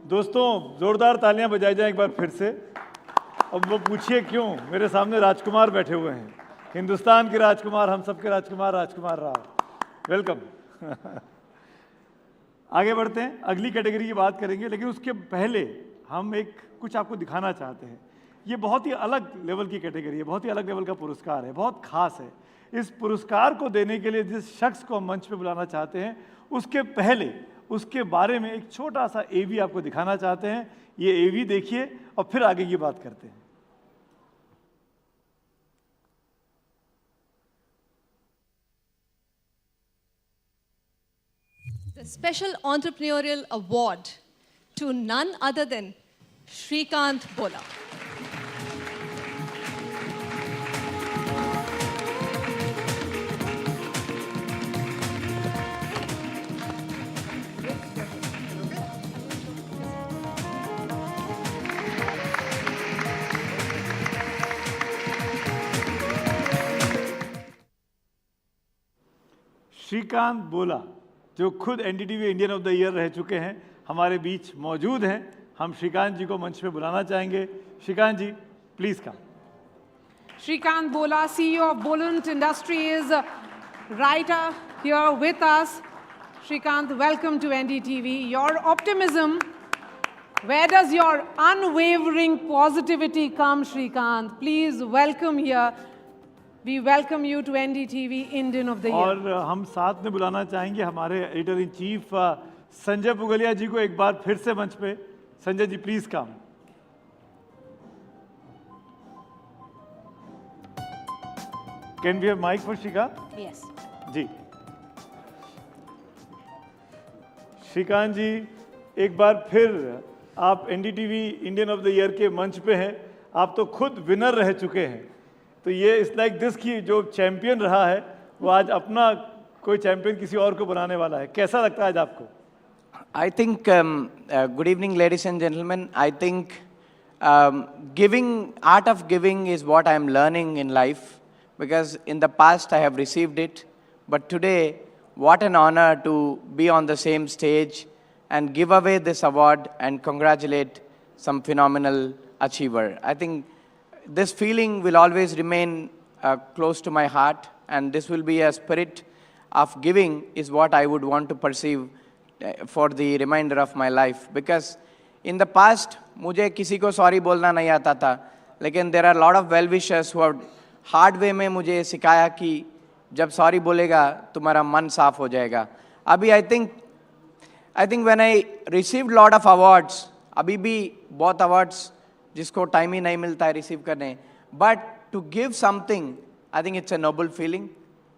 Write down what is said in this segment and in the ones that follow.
दोस्तों जोरदार तालियां बजाई जाएं एक बार फिर से। अब वो पूछिए क्यों, मेरे सामने राजकुमार बैठे हुए हैं, हिंदुस्तान के राजकुमार, हम सबके राजकुमार, राजकुमार राव, वेलकम। आगे बढ़ते हैं, अगली कैटेगरी की बात करेंगे, लेकिन उसके पहले हम कुछ आपको दिखाना चाहते हैं। ये बहुत ही अलग लेवल की कैटेगरी है, बहुत ही अलग लेवल का पुरस्कार है, बहुत खास है। इस पुरस्कार को देने के लिए जिस शख्स को हम मंच पे बुलाना चाहते हैं, उसके पहले उसके बारे में एक छोटा सा एवी आपको दिखाना चाहते हैं। ये एवी देखिए और फिर आगे की बात करते हैं। The Special Entrepreneurial Award to none other than Shrikant Bola. Shrikant बोला, जो खुद NDTV Indian of the year रह चुके हैं, हमारे बीच मौजूद हैं। हम श्रीकांत जी को मंच पे बुलाना चाहेंगे। Shrikant ji, please come. Shrikant Bola, CEO of Bolant Industries, writer here with us. Shrikant, welcome to NDTV. Your optimism, where does your unwavering positivity come, Shrikant? Please welcome here. We welcome you to NDTV Indian of the Year. और हम साथ में बुलाना चाहेंगे हमारे editor in chief Sanjay Pugalia ji को एक बार फिर से मंच पे। Sanjay ji, please come. Can we have mic for Shrikant? Yes. जी, श्रीकांत जी, एक बार फिर आप NDTV Indian of the year के मंच पे हैं। आप तो खुद विनर रह चुके हैं, तो ये इट्स लाइक दिस की जो चैंपियन रहा है वो आज अपना कोई चैंपियन किसी और को बनाने वाला है। कैसा लगता है आज आपको? I think, good evening, ladies and gentlemen. I think art of giving is what I am learning in life, because in the past I have received it, but today, what an honor to be on the same stage and give away this award and congratulate some phenomenal achiever. I think this feeling will always remain close to my heart, and this will be a spirit of giving is what I would want to perceive for the remainder of my life. Because in the past, मुझे किसी को sorry बोलना नहीं आता था, लेकिन there are a lot of well-wishers who have hard way में मुझे सिखाया कि जब sorry बोलेगा तुम्हारा मन साफ हो जाएगा। अभी I think when I received lot of awards, अभी भी बहुत awards जिसको टाइम ही नहीं मिलता है रिसीव करने, but to give something, I think it's a noble feeling,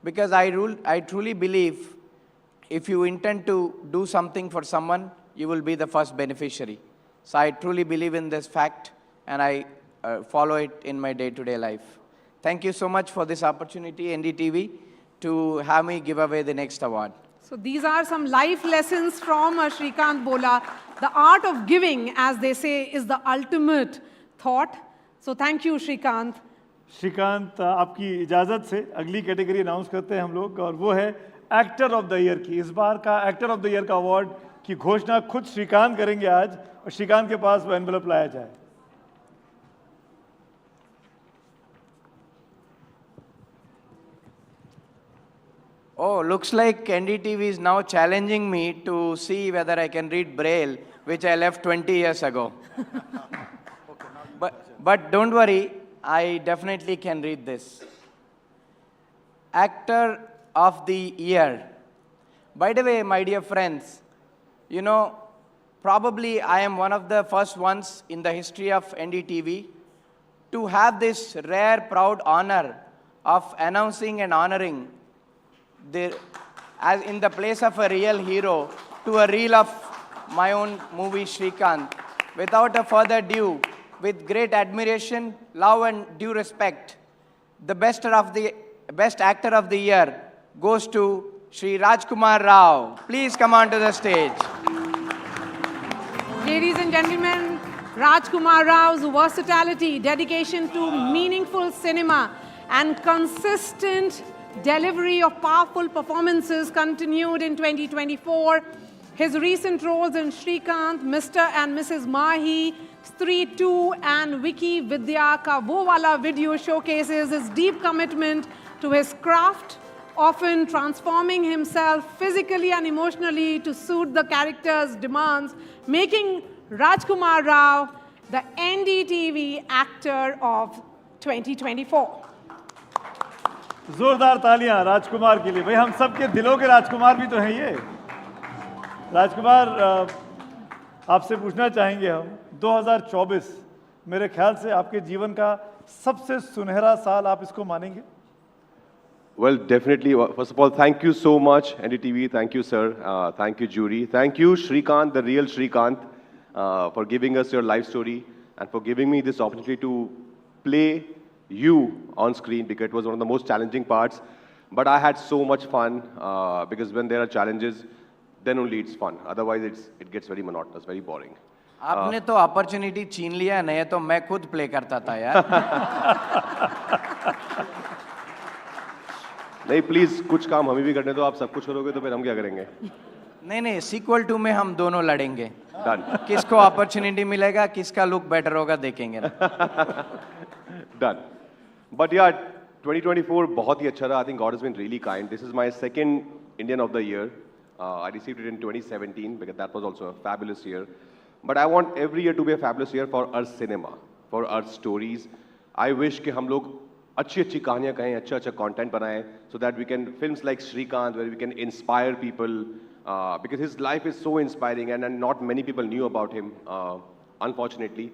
because I truly believe if you intend to do something for someone, you will be the first beneficiary. So I truly believe in this fact, and I follow it in my day-to-day life. Thank you so much for this opportunity, NDTV, to have me give away the next award. So these are some life lessons from Shrikant Bola. The art of giving, as they say, is the ultimate thought. So thank you, Shrikant. Shrikant, आपकी इजाज़त से अगली category announce करते हैं हम लोग, और वो है एक्टर ऑफ द ईयर की। इस बार का एक्टर ऑफ द ईयर का अवार्ड की घोषणा खुद श्रीकांत करेंगे आज, और श्रीकांत के पास वो एनवेलप लाया जाए। Oh, looks like NDTV is now challenging me to see whether I can read Braille, which I left 20 years ago. But don't worry, I definitely can read this. Actor of the Year. By the way, my dear friends, you know, probably I am one of the first ones in the history of NDTV to have this rare, proud honor of announcing and honoring as in the place of a real hero to a reel of my own movie, Shrikant. Without a further ado, with great admiration, love and due respect, the best actor of the year goes to Shri Rajkumar Rao. Please come on to the stage. Ladies and gentlemen, Rajkumar Rao's versatility, dedication to meaningful cinema, and consistent delivery of powerful performances continued in 2024. his recent roles in Shrikant, Mr. and Mrs. Mahi, Stree 2 and Wiki Vidya Ka Wo Wala video showcases his deep commitment to his craft, often transforming himself physically and emotionally to suit the character's demands, making Rajkumar Rao the NDTV Actor of 2024. जोरदार तालियां राजकुमार के लिए। भाई हम सबके दिलों के राजकुमार भी तो हैं ये। राजकुमार, आपसे पूछना चाहेंगे हम, 2024 मेरे ख्याल से आपके जीवन का सबसे सुनहरा साल आप इसको मानेंगे? Well, definitely. First of all, thank you so much, NDTV. Thank you, sir. Thank you, jury. Thank you, Shrikant, the real Shrikant, for giving us your life story and for giving me this opportunity to play you on screen, because it was one of the most challenging parts. But I had so much fun, because when there are challenges, then only it's fun. Otherwise, it gets very monotonous, very boring. आपने तो opportunity छीन लिया, नहीं तो मैं खुद play करता था यार। नहीं, प्लीज कुछ काम हमें भी करने दो। आप सब कुछ करोगे तो फिर हम क्या करेंगे? नहीं, सीक्वल 2 में हम दोनों लड़ेंगे। डन। किसको अपॉर्चुनिटी मिलेगा, किसका लुक बेटर होगा, देखेंगे ना। डन। बट यार 2024 बहुत ही अच्छा रहा। I think god has been really kind. This is my second Indian of the year. I received it in 2017 because that was also a fabulous year. But I want every year to be a fabulous year for our cinema, for our stories. I wish कि हम लोग अच्छी कहानियाँ कहें, अच्छा content बनाएं, so that we can films like Shrikant, where we can inspire people, because his life is so inspiring and not many people knew about him, unfortunately.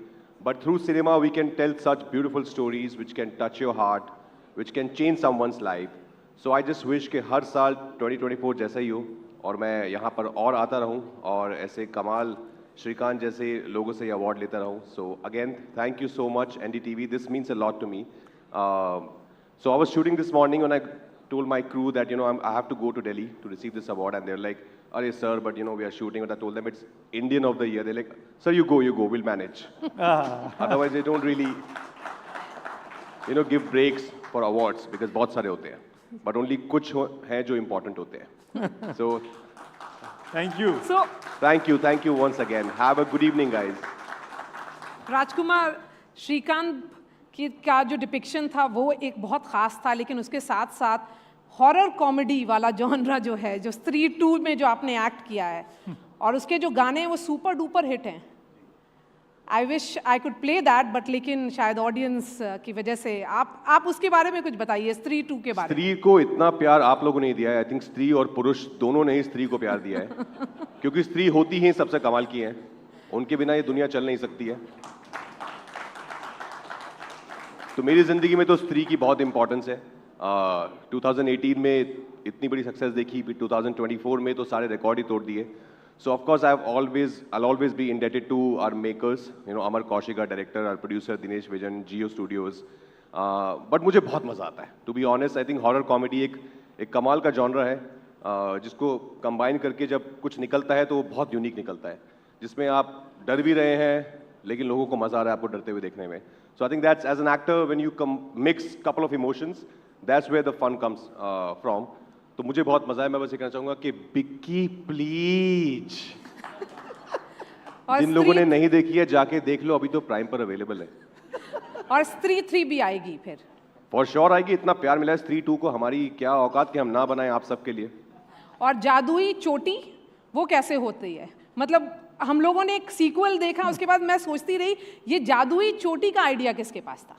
But through cinema we can tell such beautiful stories which can touch your heart, which can change someone's life. So I just wish कि हर साल 2024 जैसा ही हो और मैं यहाँ पर और आता रहूँ और ऐसे कमाल श्रीकांत जैसे लोगों से अवार्ड लेता रहूँ. So again, thank you so much NDTV. This means a lot to me. So I was shooting this morning when I told my crew that I have to go to Delhi to receive this award, and they're like, "Arey sir, but we are shooting." But I told them it's Indian of the Year. They're like, "Sir, you go, we'll manage." Otherwise they don't really give breaks for awards because बहुत सारे होते हैं, but only कुछ हैं जो important होते हैं. So Thank you. So, thank you once again. Have a good evening, guys. राजकुमार, श्रीकांत का जो डिपिक्शन था वो एक बहुत ख़ास था, लेकिन उसके साथ साथ हॉरर कॉमेडी वाला जॉनरा जो है, जो स्त्री 2 में जो आपने एक्ट किया है और उसके जो गाने हैं वो सुपर डुपर हिट हैं. I wish I could play that, but लेकिन शायद ऑडियंस की वजह से आप उसके बारे में कुछ बताइए, स्त्री 2 के बारे में. स्त्री को इतना प्यार आप लोगों ने दिया है. आई थिंक स्त्री और पुरुष दोनों ने ही स्त्री को प्यार दिया है क्योंकि स्त्री होती ही सबसे कमाल की है. उनके बिना ये दुनिया चल नहीं सकती है. तो मेरी जिंदगी में तो स्त्री की बहुत इंपॉर्टेंस है. 2018 में इतनी बड़ी सक्सेस देखी, फिर 2024 में तो सारे रिकॉर्ड ही तोड़ दिए. So of course I'll always be indebted to our makers, Amar Kaushik, our director, our producer Dinesh Vijan, Jio Studios. But मुझे बहुत मजा आता है. To be honest, I think horror comedy एक कमाल का genre है, जिसको combine करके जब कुछ निकलता है तो वो बहुत unique निकलता है, जिसमें आप डर भी रहे हैं लेकिन लोगों को मजा आ रहा है आपको डरते हुए देखने में. So I think that's, as an actor, when you mix couple of emotions, that's where the fun comes from. तो मुझे बहुत मजा है. मैं बस ये कहना चाहूंगा कि बिक्की प्लीज जिन लोगों ने नहीं देखी है जाके देख लो, अभी तो प्राइम पर अवेलेबल है. और स्त्री 3 भी आएगी फिर फॉर श्योर आएगी. इतना प्यार मिला है स्त्री 2 को, हमारी क्या औकात कि हम ना बनाएं आप सबके लिए. और जादुई चोटी वो कैसे होती है? मतलब हम लोगों ने एक सीक्वल देखा, उसके बाद मैं सोचती रही ये जादुई चोटी का आइडिया किसके पास था?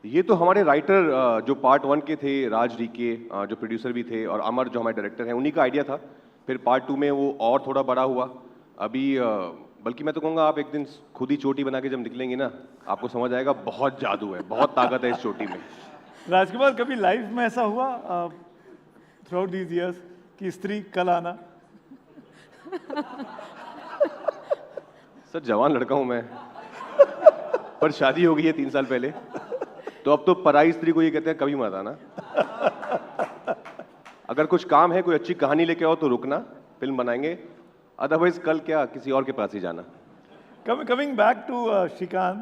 ये तो हमारे राइटर जो पार्ट 1 के थे, राज डीके जो प्रोड्यूसर भी थे, और अमर जो हमारे डायरेक्टर हैं, उन्हीं का आइडिया था. फिर पार्ट 2 में वो और थोड़ा बड़ा हुआ. अभी बल्कि मैं तो कहूँगा आप एक दिन खुद ही चोटी बना के जब निकलेंगे ना, आपको समझ आएगा बहुत जादू है, बहुत ताकत है इस चोटी में. राजकुमार, कभी लाइफ में ऐसा हुआ थ्रू आउट दीज इयर्स कि स्त्री कल आना? सर जवान लड़का हूँ मैं, पर शादी हो गई है 3 साल पहले, तो अब तो पराई स्त्री को ये कहते हैं कभी मत आना. अगर कुछ काम है, कोई अच्छी कहानी लेके आओ तो रुकना, फिल्म बनाएंगे. अदरवाइज कल क्या किसी और के पास ही जाना. कमिंग बैक टू श्रीकांत,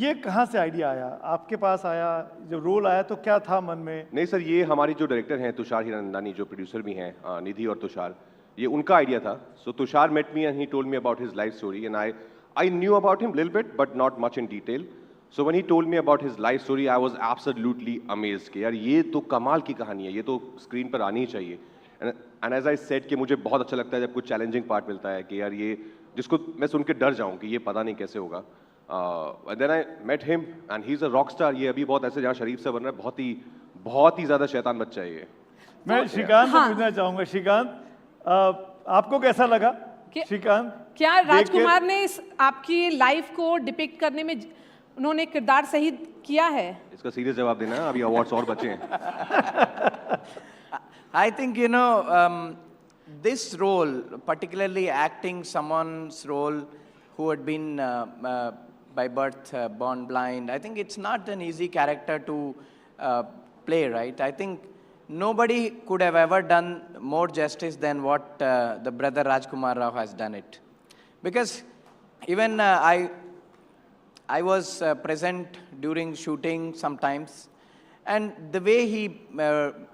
ये कहाँ से आइडिया आया? आपके पास आया जब रोल आया तो क्या था मन में? नहीं सर, ये हमारी जो डायरेक्टर हैं तुषार हीरानंदानी, जो प्रोड्यूसर भी हैं, निधि और तुषार, ये उनका आइडिया था. So Tushar met me and he told me about his life story, and I knew about him a little bit, but not much in detail. So when he told me about his life story, I was absolutely amazed कि यार ये तो कमाल की कहानी है, ये तो स्क्रीन पर आनी ही चाहिए. And as I said कि मुझे बहुत अच्छा लगता है जब कुछ चैलेंजिंग पार्ट मिलता है कि यार ये जिसको मैं सुन के डर जाऊँ कि ये पता नहीं कैसे होगा. And then I met him and he's a rock star. ये अभी बहुत ऐसे जहाँ शरीफ से बन रहा है, बहुत ही ज़्यादा शैतान बच्चा है ये. मैं श्रीकांत से पूछना चाहूंगा, श्रीकांत आपको कैसा लगा? श्रीकांत, क्या राजकुमार ने इस आपकी लाइफ को डिपिक्ट करने में उन्होंने किरदार सही किया है? इसका सीरियस जवाब देना है, अभी अवार्ड्स और बचे हैं. I think, this role, particularly acting someone's role who had been by birth born blind, I think it's not an easy character to play, right? I think nobody could have ever done more justice than what the brother Rajkumar Rao has done it. Because even I was present during shooting sometimes, and the way he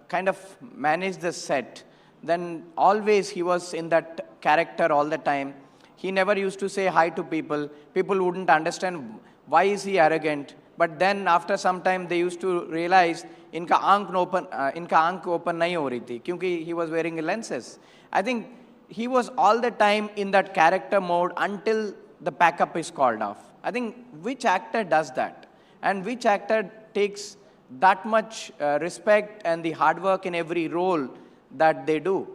kind of managed the set, then always he was in that character all the time. He never used to say hi to people. People wouldn't understand why is he arrogant. But then after some time they used to realize इनका आंख open नहीं हो रही थी क्योंकि he was wearing lenses. I think he was all the time in that character mode until the pack-up is called off. I think which actor does that? And which actor takes that much respect and the hard work in every role that they do?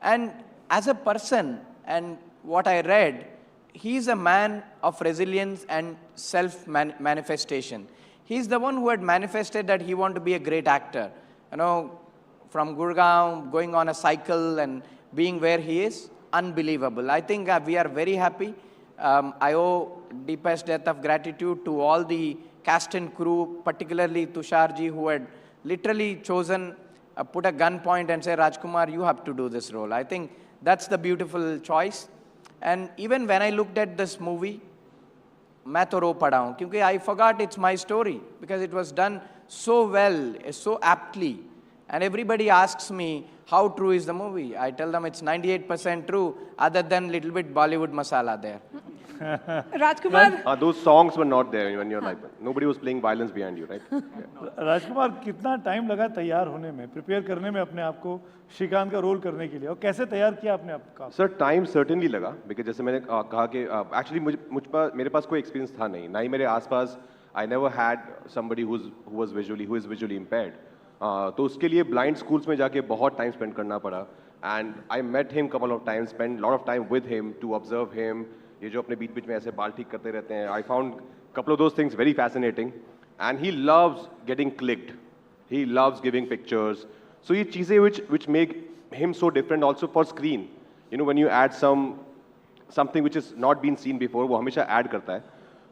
And as a person, and what I read, he's a man of resilience and self-manifestation. He's the one who had manifested that he wanted to be a great actor. From Gurgaon, going on a cycle and being where he is, unbelievable. I think we are very happy. I owe deepest debt of gratitude to all the cast and crew, particularly Tusharji, who had literally chosen, put a gun point and say, Rajkumar, you have to do this role. I think that's the beautiful choice. And even when I looked at this movie, मैं तो रो पड़ा हूँ क्योंकि I forgot it's my story because it was done so well, so aptly. And everybody asks me, how true is the movie? I tell them it's 98% true, other than little bit Bollywood masala there. Rajkumar, those songs were not there when you're like, nobody was playing violence behind you, right? Yeah. राजकुमार, कितना time लगा तैयार होने में, prepare करने में अपने आप को श्रीकांत का रोल करने के लिए, और कैसे तैयार किया आपने आपका? सर टाइम सर्टेनली लगा, बिकॉज जैसे मैंने कहा कि एक्चुअली मेरे पास कोई एक्सपीरियंस था नहीं, ना ही मेरे आसपास I never had somebody who is visually impaired. तो उसके लिए ब्लाइंड स्कूल्स में जाके बहुत टाइम स्पेंड करना पड़ा. And I met him couple of time, spend lot of time with him to observe him. ये जो अपने बीच बीच में ऐसे बाल ठीक करते रहते हैं, I found couple of those things very fascinating. And he loves getting clicked, he loves giving pictures. So ये चीज़ें which make him so different also for screen. When you add something which is not been seen before, वो हमेशा add करता है.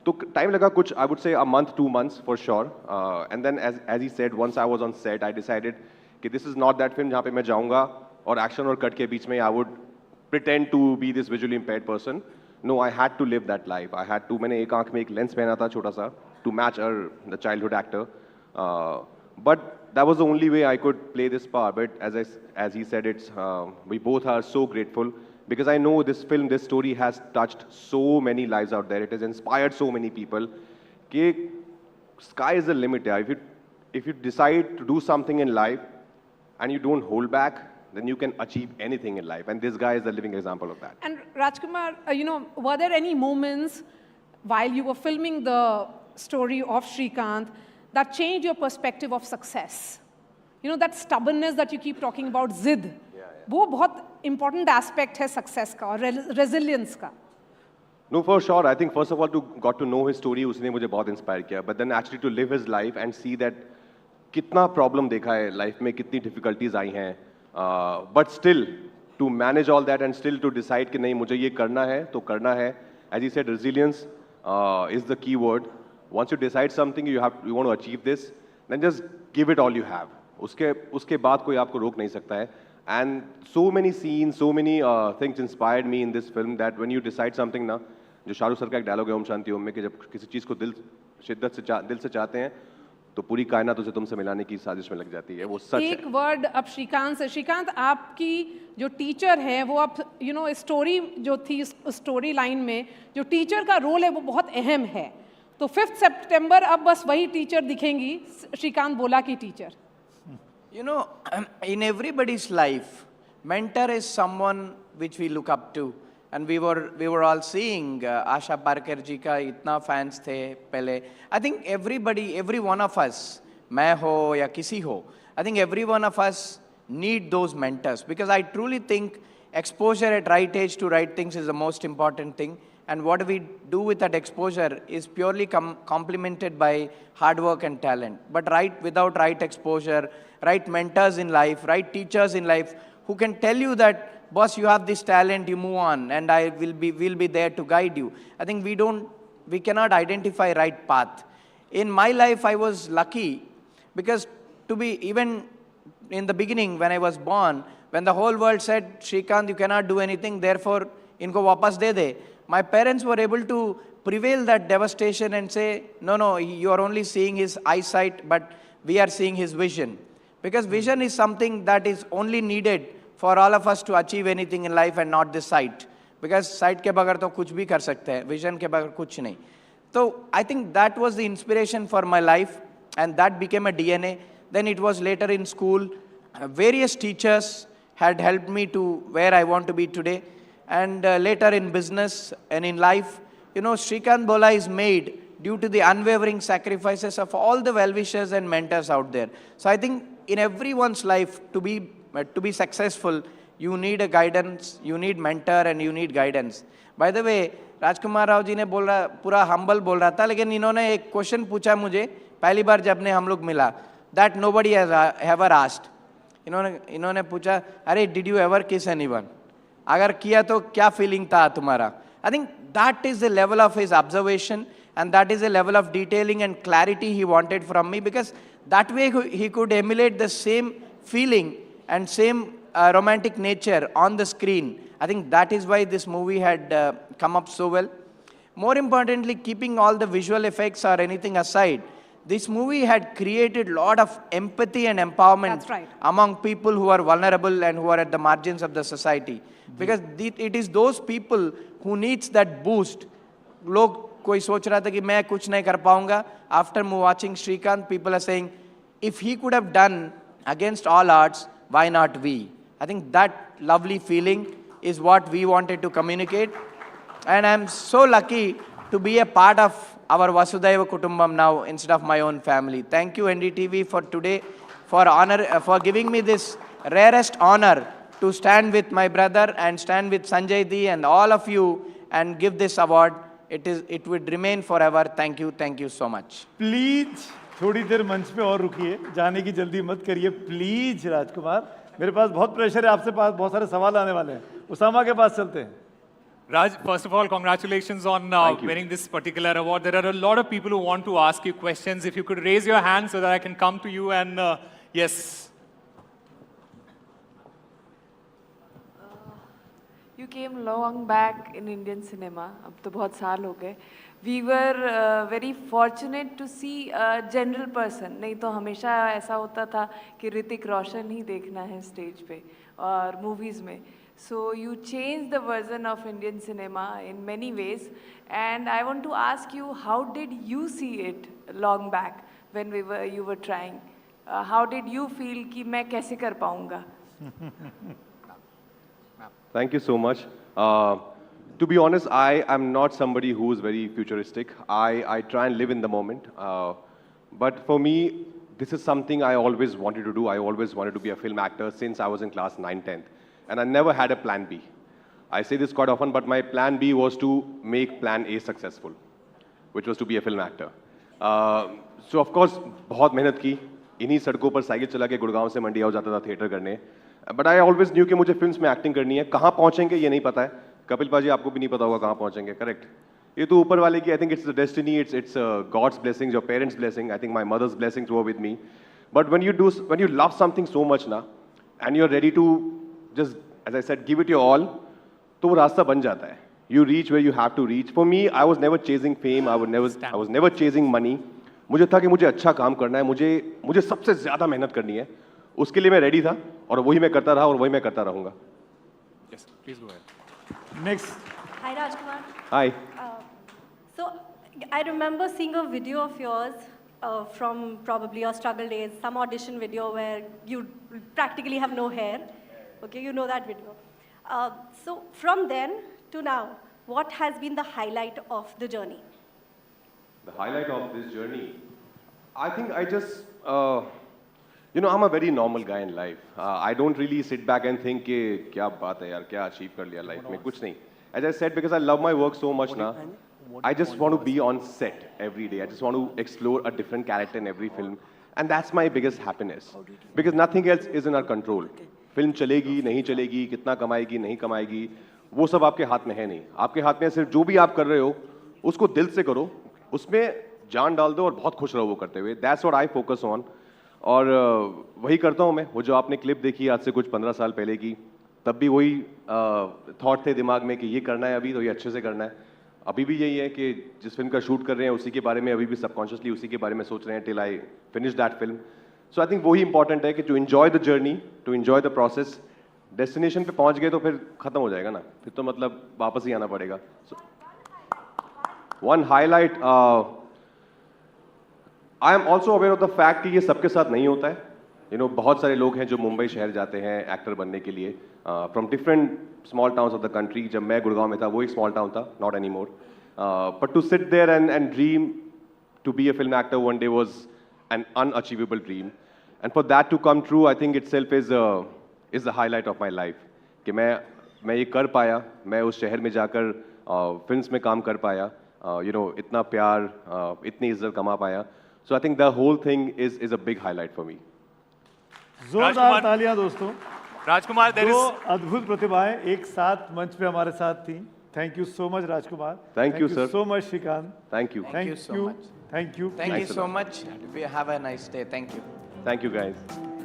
तो time लगा कुछ, I would say a month, 2 months for sure. And then as he said, once I was on set, I decided कि this is not that film जहाँ पे मैं जाऊँगा और action और cut के बीच में I would pretend to be this visually impaired person. No, I had to live that life. I had to. मैंने एक आँख में एक लेंस पहना था छोटा सा to match the childhood actor. But that was the only way I could play this part. But as he said, we both are so grateful because I know this film, this story has touched so many lives out there. It has inspired so many people. कि sky is the limit. Yeah. If you decide to do something in life and you don't hold back, then you can achieve anything in life. And this guy is a living example of that. And Rajkumar, were there any moments while you were filming the story of Shrikant that changed your perspective of success? That stubbornness that you keep talking about, zid, वो बहुत important aspect है success का और resilience का. No, for sure. I think first of all, got to know his story, उसने मुझे बहुत inspire किया. But then actually to live his life and see that कितना problem देखा है life में, कितनी difficulties आई हैं. But still to manage all that and still to decide कि नहीं मुझे ये करना है तो करना है. As he said, resilience is the key word. Once you decide something, you want to achieve this, then just give it all you have. उसके बाद कोई आपको रोक नहीं सकता है. And so many scenes, so many things inspired me in this film that when you decide something ना, जो शाहरुख सर का एक डायलॉग है ओम शांति ओम में कि जब किसी चीज़ को दिल से चाहते हैं तो पूरी कायनात उसे तुमसे मिलाने की साजिश में लग जाती है, वो सच एक है। वर्ड अब श्रीकांत से। श्रीकांत, आपकी जो टीचर है वो अब स्टोरी जो थी, स्टोरी लाइन में जो टीचर का रोल है वो बहुत अहम है। तो 5 सितंबर अब बस वही टीचर दिखेंगी, श्रीकांत बोला की teacher. You know, in everybody's life, mentor is someone which we look up to. And we were all seeing Asha Parker ji ka itna fans the pehle. I think every one of us, main ho ya kisi ho, I think every one of us need those mentors, because I truly think exposure at right age to right things is the most important thing. And what we do with that exposure is purely complemented by hard work and talent. But without right exposure, right mentors in life, right teachers in life who can tell you that, boss, you have this talent, you move on, and will be there to guide you. I think we cannot identify right path. In my life, I was lucky because even in the beginning when I was born, when the whole world said, Shrikant, you cannot do anything, therefore, inko wapas de de. My parents were able to prevail that devastation and say, no, you are only seeing his eyesight, but we are seeing his vision. Because vision is something that is only needed for all of us to achieve anything in life and not this sight. Because sight ke bagar to kuch bhi kar sakte hai, vision ke bagar kuch nahi. So I think that was the inspiration for my life, and that became a DNA. Then it was later in school, various teachers had helped me to where I want to be today. And later in business and in life, Shrikant Bola is made due to the unwavering sacrifices of all the well-wishers and mentors out there. So I think in everyone's life, to be successful, you need a guidance, you need mentor, and you need guidance. By the way, राजकुमार राव जी ने पूरा humble बोल रहा था, लेकिन इन्होंने एक question पूछा मुझे पहली बार जब ने हम लोग मिला, that nobody has ever asked. इन्होंने पूछा, अरे did you ever kiss anyone? अगर किया तो क्या feeling था तुम्हारा? I think that is the level of his observation, and that is the level of detailing and clarity he wanted from me, because that way he could emulate the same feeling and same romantic nature on the screen. I think that is why this movie had come up so well. More importantly, keeping all the visual effects or anything aside, this movie had created a lot of empathy and empowerment among people who are vulnerable and who are at the margins of the society. Because it is those people who needs that boost. लोग कोई सोच रहा था कि मैं कुछ नहीं कर पाऊंगा. After watching Shrikant, people are saying, if he could have done against all odds, why not we? I think that lovely feeling is what we wanted to communicate. And I'm so lucky to be a part of our Vasudhaiva Kutumbam now instead of my own family. Thank you, NDTV, for today, for giving me this rarest honor to stand with my brother and stand with Sanjay Di and all of you and give this award. It would remain forever. Thank you so much. Please थोड़ी देर मंच पे और रुकिए, जाने की जल्दी मत करिए प्लीज राजकुमार. मेरे पास बहुत प्रेशर है, आपसे पास बहुत सारे सवाल आने वाले हैं. उसामा के पास चलते हैं. Raj, first of all, congratulations on winning this particular award. There are a lot of people who want to ask you questions. If you could raise your hand so that I can come to you and yes. You came long back in Indian cinema. अब तो बहुत साल हो गए. We were very fortunate to see a general person. नहीं तो हमेशा ऐसा होता था कि ऋतिक रोशन ही देखना है स्टेज पे और movies में. So you changed the version of Indian cinema in many ways, and I want to ask you, how did you see it long back when you were trying? How did you feel कि मैं कैसे कर पाऊँगा? Thank you so much. To be honest, I am not somebody who is very futuristic. I try and live in the moment. But for me, this is something I always wanted to do. I always wanted to be a film actor since I was in class 9th, 10th. And I never had a plan B. I say this quite often, but my plan B was to make plan A successful, which was to be a film actor. So of course, बहुत मेहनत की. इन्हीं सड़कों पर cycle चला के गुड़गांव से मंडी आ जाता था थिएटर करने. But I always knew कि मुझे फिल्म्स में एक्टिंग करनी है. कहाँ पहुँचेंगे ये नहीं पता है. कपिल पाजी आपको भी नहीं पता होगा कहाँ पहुँचेंगे, करेक्ट? ये तो ऊपर वाले की, I think it's the destiny, it's God's blessings, your parents' blessing. I think my mother's blessings were with me. But when you love something so much na, and you're ready to just, as I said, give it your all, तो वो रास्ता बन जाता है. You reach where you have to reach. For me, I was never chasing fame. I was never chasing money. मुझे था कि मुझे अच्छा काम करना है, मुझे सबसे ज़्यादा मेहनत करनी है, उसके लिए मैं रेडी था और वही मैं करता रहा और वही मैं करता रहूँगा। Yes, please go ahead. Next. Hi, Rajkumar. Hi. So, I remember seeing a video of yours from probably your struggle days, some audition video where you practically have no hair. Okay, you know that video. So, from then to now, what has been the highlight of the journey? The highlight of this journey, I think I just, I'm a very normal guy in life. I don't really sit back and think कि क्या बात है यार, क्या achieve कर लिया life में, कुछ नहीं. As I said, because I love my work so much now, I just want to be on set every day. I just want to explore a different character in every film. And that's my biggest happiness. Because nothing else is in our control. Film चलेगी, नहीं चलेगी, कितना कमाएगी, नहीं कमाएगी, वो सब आपके हाथ में है नहीं. आपके हाथ में सिर्फ जो भी आप कर रहे हो, उसको दिल से करो, उसमें जान डाल दो और बहुत खुश रहो वो करते हुए. That's what I focus on. और वही करता हूँ मैं. वो जो आपने क्लिप देखी आज से कुछ 15 साल पहले की, तब भी वही थॉट थे दिमाग में कि ये करना है अभी तो ये अच्छे से करना है. अभी भी यही है कि जिस फिल्म का शूट कर रहे हैं उसी के बारे में अभी भी सबकॉन्शियसली उसी के बारे में सोच रहे हैं till I finish that film. So I think वही इंपॉर्टेंट है कि to enjoy the journey, to enjoy the process. Destination पे पहुंच गए तो फिर खत्म हो जाएगा ना, फिर तो मतलब वापस ही आना पड़ेगा. One highlight, I am also aware of the fact कि ये सबके साथ नहीं होता है. बहुत सारे लोग हैं जो मुंबई शहर जाते हैं एक्टर बनने के लिए from different small towns of the country. जब मैं गुड़गांव में था वो एक स्मॉल टाउन था, not any more. But to sit there and dream to be a film actor one day was an unachievable dream. And for that to come true I think itself is the highlight of my life. कि मैं ये कर पाया, मैं उस शहर में जाकर फिल्म्स में काम कर पाया, इतना प्यार, इतनी इज्जत कमा पाया. So I think the whole thing is a big highlight for me. जोरदार राजकुमार- तालियां दोस्तों. Rajkumar, there दो is अद्भुत प्रतिभाएं एक साथ मंच पे हमारे साथ थी. Thank you so much Rajkumar. Thank you, sir. So much Srikanth. Thank you. Thank you so much. Thank you. Thank you Thanks a so lot. much. We have a nice day. Thank you. Thank you guys.